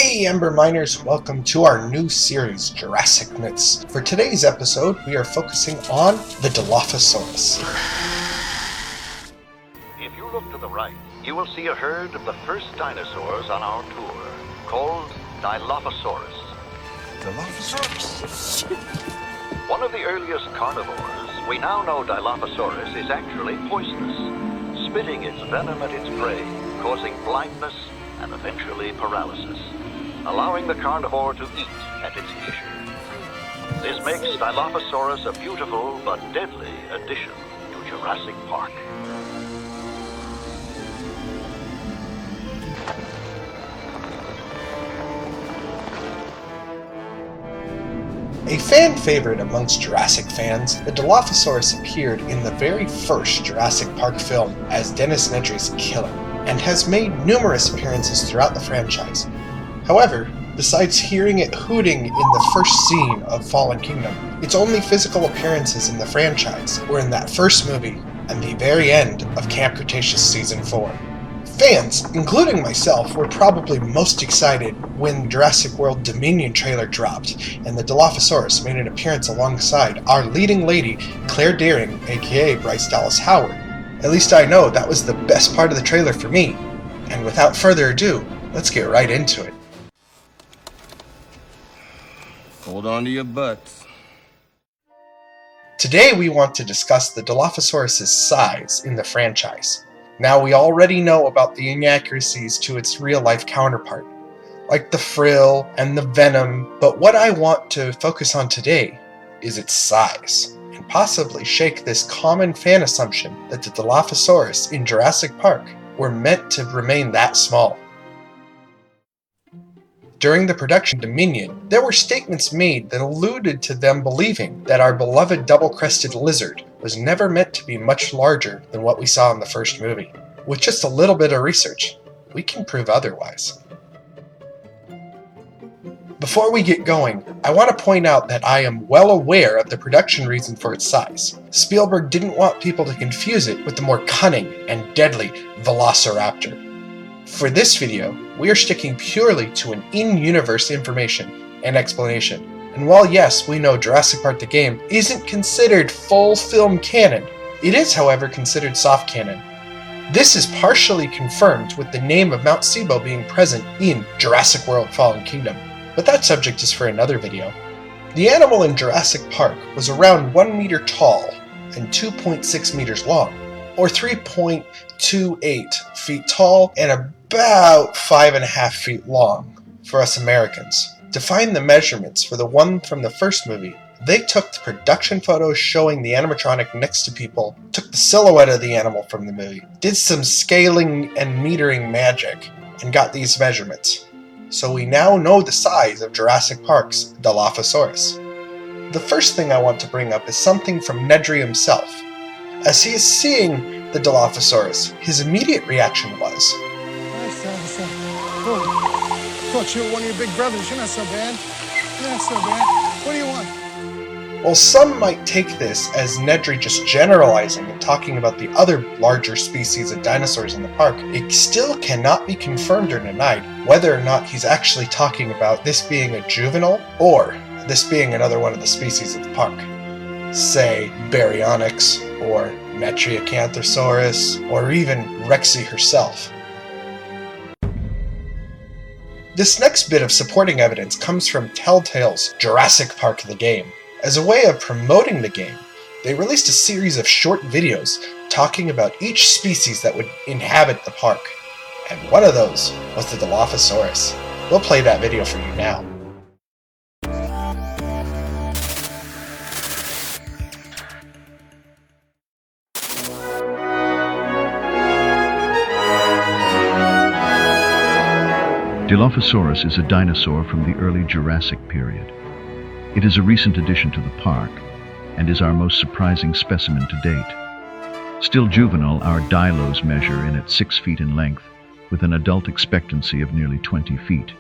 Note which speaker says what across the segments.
Speaker 1: Hey Ember Miners, welcome to our new series, Jurassic Myths. For today's episode, we are focusing on the Dilophosaurus.
Speaker 2: If you look to the right, you will see a herd of the first dinosaurs on our tour, called Dilophosaurus.
Speaker 1: Dilophosaurus?
Speaker 2: One of the earliest carnivores, we now know Dilophosaurus is actually poisonous, spitting its venom at its prey, causing blindness and eventually paralysis, allowing the carnivore to eat at its leisure. This makes Dilophosaurus a beautiful but deadly addition to Jurassic Park.
Speaker 1: A fan favorite amongst Jurassic fans, the Dilophosaurus appeared in the very first Jurassic Park film as Dennis Nedry's killer, and has made numerous appearances throughout the franchise. However, besides hearing it hooting in the first scene of Fallen Kingdom, its only physical appearances in the franchise were in that first movie and the very end of Camp Cretaceous Season 4. Fans, including myself, were probably most excited when Jurassic World Dominion trailer dropped and the Dilophosaurus made an appearance alongside our leading lady, Claire Dearing, aka Bryce Dallas Howard. At least I know that was the best part of the trailer for me. And without further ado, let's get right into it.
Speaker 3: Hold on to your butts.
Speaker 1: Today we want to discuss the Dilophosaurus' size in the franchise. Now we already know about the inaccuracies to its real-life counterpart, like the frill and the venom, but what I want to focus on today is its size, and possibly shake this common fan assumption that the Dilophosaurus in Jurassic Park were meant to remain that small. During the production Dominion, there were statements made that alluded to them believing that our beloved double-crested lizard was never meant to be much larger than what we saw in the first movie. With just a little bit of research, we can prove otherwise. Before we get going, I want to point out that I am well aware of the production reason for its size. Spielberg didn't want people to confuse it with the more cunning and deadly Velociraptor. For this video, we are sticking purely to an in-universe information and explanation. And while yes, we know Jurassic Park the game isn't considered full film canon, it is however considered soft canon. This is partially confirmed with the name of Mount Sibo being present in Jurassic World Fallen Kingdom, but that subject is for another video. The animal in Jurassic Park was around 1 meter tall and 2.6 meters long, or 3.28 feet tall and about 5.5 feet long for us Americans. To find the measurements for the one from the first movie, they took the production photos showing the animatronic next to people, took the silhouette of the animal from the movie, did some scaling and metering magic, and got these measurements. So we now know the size of Jurassic Park's Dilophosaurus. The first thing I want to bring up is something from Nedry himself. As he is seeing the Dilophosaurus, his immediate reaction was,
Speaker 4: Thought you were one of your big brothers. You're not so bad. You're not so bad. What do you want?
Speaker 1: While some might take this as Nedry just generalizing and talking about the other larger species of dinosaurs in the park, it still cannot be confirmed or denied whether or not he's actually talking about this being a juvenile or this being another one of the species of the park. Say Baryonyx or Metriacanthosaurus or even Rexy herself. This next bit of supporting evidence comes from Telltale's Jurassic Park the game. As a way of promoting the game, they released a series of short videos talking about each species that would inhabit the park, and one of those was the Dilophosaurus. We'll play that video for you now.
Speaker 5: Dilophosaurus is a dinosaur from the early Jurassic period. It is a recent addition to the park, and is our most surprising specimen to date. Still juvenile, our dilos measure in at 6 feet in length, with an adult expectancy of nearly 20 feet.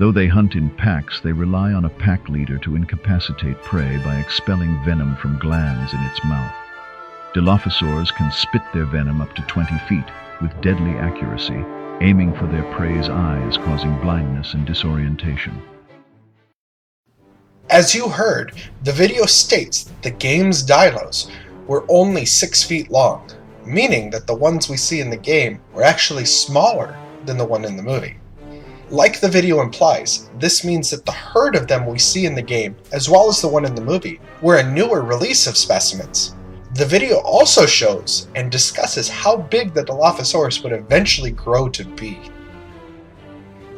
Speaker 5: Though they hunt in packs, they rely on a pack leader to incapacitate prey by expelling venom from glands in its mouth. Dilophosaurs can spit their venom up to 20 feet with deadly accuracy, aiming for their prey's eyes, causing blindness and disorientation.
Speaker 1: As you heard, the video states that the game's dinos were only 6 feet long, meaning that the ones we see in the game were actually smaller than the one in the movie. Like the video implies, this means that the herd of them we see in the game, as well as the one in the movie, were a newer release of specimens. The video also shows and discusses how big the Dilophosaurus would eventually grow to be.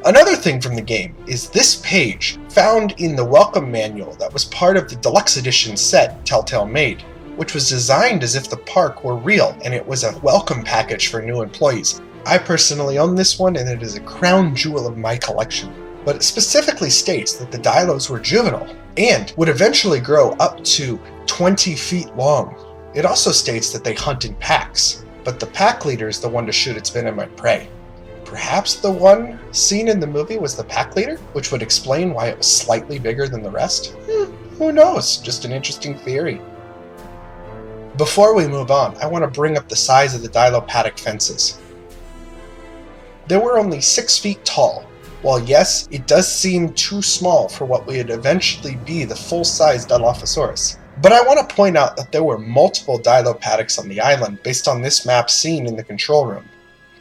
Speaker 1: Another thing from the game is this page, found in the welcome manual that was part of the deluxe edition set Telltale made, which was designed as if the park were real and it was a welcome package for new employees. I personally own this one and it is a crown jewel of my collection, but it specifically states that the dinos were juvenile and would eventually grow up to 20 feet long. It also states that they hunt in packs, but the pack leader is the one to shoot its venom at prey. Perhaps the one seen in the movie was the pack leader, which would explain why it was slightly bigger than the rest? Who knows? Just an interesting theory. Before we move on, I want to bring up the size of the dino paddock fences. They were only 6 feet tall. While yes, it does seem too small for what would eventually be the full-size Dilophosaurus. But I want to point out that there were multiple dino paddocks on the island based on this map seen in the control room.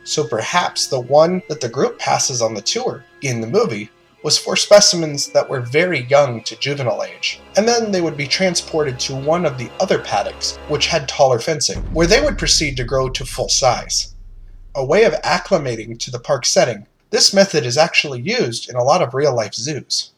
Speaker 1: So perhaps the one that the group passes on the tour, in the movie, was for specimens that were very young to juvenile age, and then they would be transported to one of the other paddocks, which had taller fencing, where they would proceed to grow to full size. A way of acclimating to the park setting, this method is actually used in a lot of real-life zoos.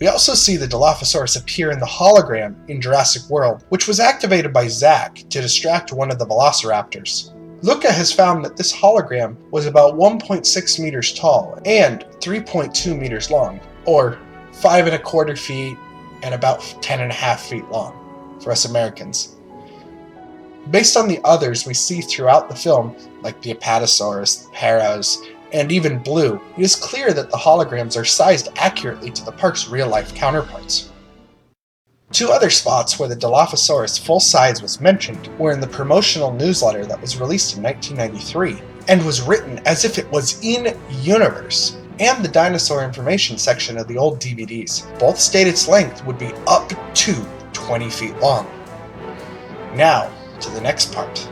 Speaker 1: We also see the Dilophosaurus appear in the hologram in Jurassic World, which was activated by Zack to distract one of the velociraptors. Luca has found that this hologram was about 1.6 meters tall and 3.2 meters long, or 5¼ feet and about 10½ feet long for us Americans. Based on the others we see throughout the film, like the Apatosaurus, the Paros, and even Blue, it is clear that the holograms are sized accurately to the park's real-life counterparts. Two other spots where the Dilophosaurus full size was mentioned were in the promotional newsletter that was released in 1993, and was written as if it was in-universe, and the dinosaur information section of the old DVDs. Both state its length would be up to 20 feet long. Now, to the next part.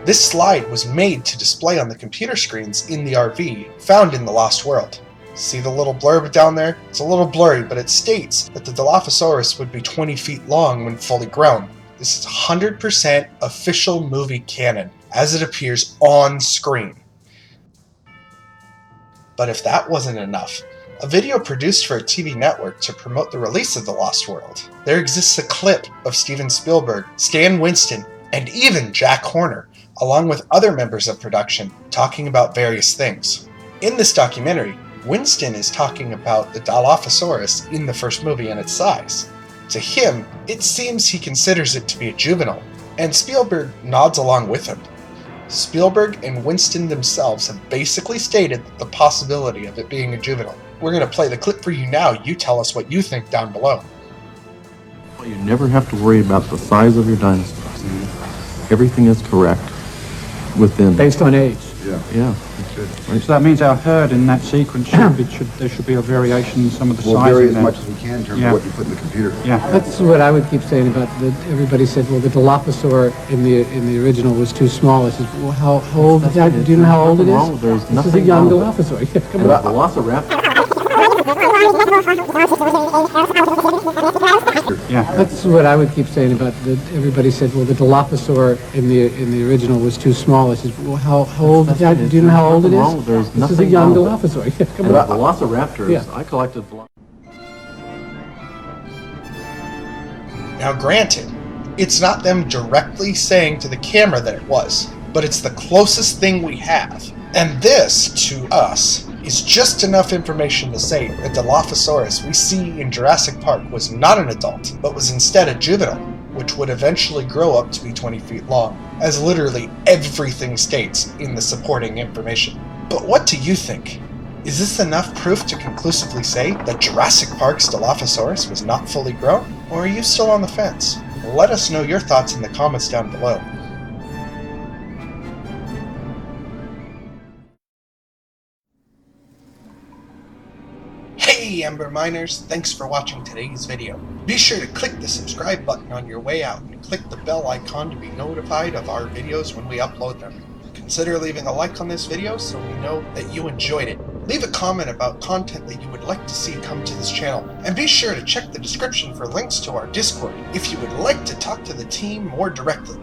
Speaker 1: This slide was made to display on the computer screens in the RV found in the Lost World. See the little blurb down there? It's a little blurry, but it states that the Dilophosaurus would be 20 feet long when fully grown. This is 100% official movie canon, as it appears on screen. But if that wasn't enough, a video produced for a TV network to promote the release of The Lost World. There exists a clip of Steven Spielberg, Stan Winston, and even Jack Horner, along with other members of production, talking about various things. In this documentary, Winston is talking about the Dilophosaurus in the first movie and its size. To him, it seems he considers it to be a juvenile, and Spielberg nods along with him. Spielberg and Winston themselves have basically stated the possibility of it being a juvenile. We're going to play the clip for you now. You tell us what you think down below.
Speaker 6: Well, you never have to worry about the size of your dinosaurs. Everything is correct within...
Speaker 7: Based on age?
Speaker 6: Yeah.
Speaker 7: So that means our herd in that sequence there should be a variation in some of the sizing.
Speaker 8: We'll vary as much as we can in terms of what you put in the computer.
Speaker 7: Yeah.
Speaker 9: That's what I would keep saying about everybody said, well, the Dilophosaur in the original was too small. I said, well, how old is that? Do you know how old it is?
Speaker 6: There's
Speaker 9: this is a young Dilophosaur. Come on.
Speaker 6: Velociraptor.
Speaker 7: Yeah.
Speaker 9: That's what I would keep saying about everybody said, well, the Dilophosaur in the original was too small. I said, well, how old is that? Do you know how old it is?
Speaker 6: There's
Speaker 9: this is a young Dilophosaur. Come on.
Speaker 6: Velociraptors.
Speaker 9: Yeah.
Speaker 6: I collected.
Speaker 1: Now granted, it's not them directly saying to the camera that it was, but it's the closest thing we have. And this, to us, is just enough information to say the Dilophosaurus we see in Jurassic Park was not an adult, but was instead a juvenile, which would eventually grow up to be 20 feet long, as literally everything states in the supporting information. But what do you think? Is this enough proof to conclusively say that Jurassic Park's Dilophosaurus was not fully grown? Or are you still on the fence? Let us know your thoughts in the comments down below. Hey Amber Miners, thanks for watching today's video. Be sure to click the subscribe button on your way out and click the bell icon to be notified of our videos when we upload them. Consider leaving a like on this video so we know that you enjoyed it. Leave a comment about content that you would like to see come to this channel, and be sure to check the description for links to our Discord if you would like to talk to the team more directly.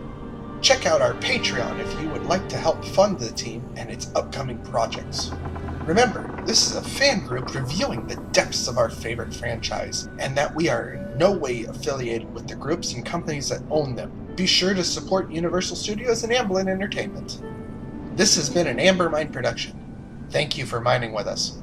Speaker 1: Check out our Patreon if you would like to help fund the team and its upcoming projects. Remember, this is a fan group reviewing the depths of our favorite franchise, and that we are in no way affiliated with the groups and companies that own them. Be sure to support Universal Studios and Amblin Entertainment. This has been an Amber Mine production. Thank you for mining with us.